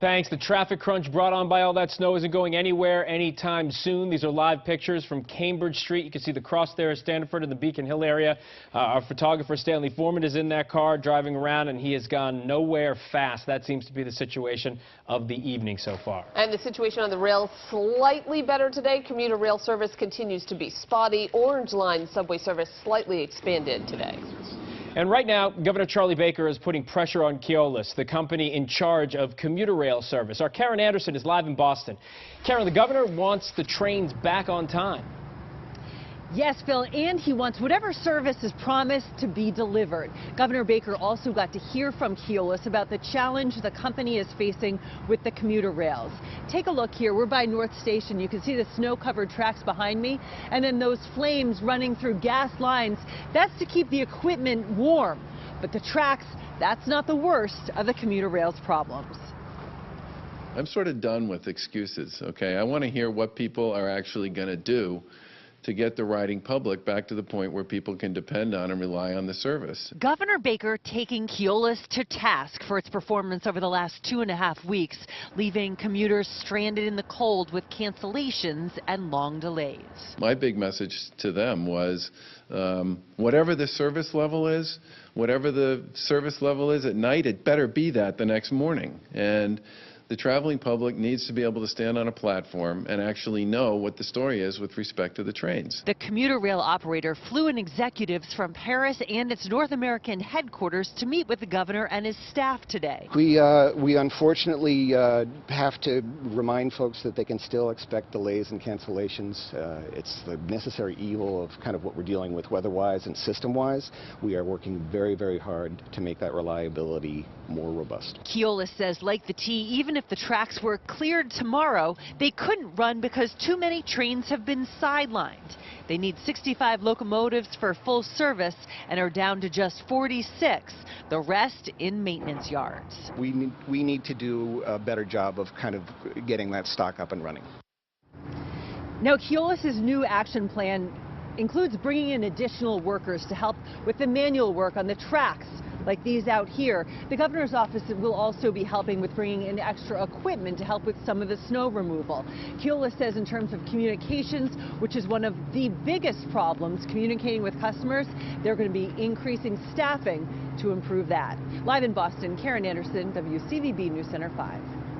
Thanks. The traffic crunch brought on by all that snow isn't going anywhere anytime soon. These are live pictures from Cambridge Street. You can see the cross there at Standiford in the Beacon Hill area. Our photographer Stanley Foreman is in that car driving around, and he has gone nowhere fast. That seems to be the situation of the evening so far. And the situation on the rail slightly better today. Commuter rail service continues to be spotty. Orange Line subway service slightly expanded today. And right now, Governor Charlie Baker is putting pressure on Keolis, the company in charge of commuter rail service. Our Karen Anderson is live in Boston. Karen, the governor wants the trains back on time. Yes, Phil, and he wants whatever service is promised to be delivered. Governor Baker also got to hear from Keolis about the challenge the company is facing with the commuter rails. Take a look here. We're by North Station. You can see the snow-covered tracks behind me, and then those flames running through gas lines. That's to keep the equipment warm. But the tracks, that's not the worst of the commuter rail's problems. I'm sort of done with excuses, okay? I want to hear what people are actually going to do to get the riding public back to the point where people can depend on and rely on the service. Governor Baker taking Keolis to task for its performance over the last 2.5 weeks, leaving commuters stranded in the cold with cancellations and long delays. My big message to them was whatever the service level is, at night, it better be that the next morning. And the traveling public needs to be able to stand on a platform and actually know what the story is with respect to the trains. The commuter rail operator flew in executives from Paris and its North American headquarters to meet with the governor and his staff today. We unfortunately have to remind folks that they can still expect delays and cancellations. It's the necessary evil of kind of what we're dealing with weather-wise and system-wise. We are working very, very hard to make that reliability more robust. Keolis says, like the T, even if the tracks were cleared tomorrow, they couldn't run because too many trains have been sidelined. They need 65 locomotives for full service and are down to just 46, the rest in maintenance yards. We need to do a better job of kind of getting that stock up and running. Now, Keolis' new action plan includes bringing in additional workers to help with the manual work on the tracks, like these out here. The governor's office will also be helping with bringing in extra equipment to help with some of the snow removal. Keolis says in terms of communications, which is one of the biggest problems, communicating with customers, they're going to be increasing staffing to improve that. Live in Boston, Karen Anderson, WCVB News Center 5.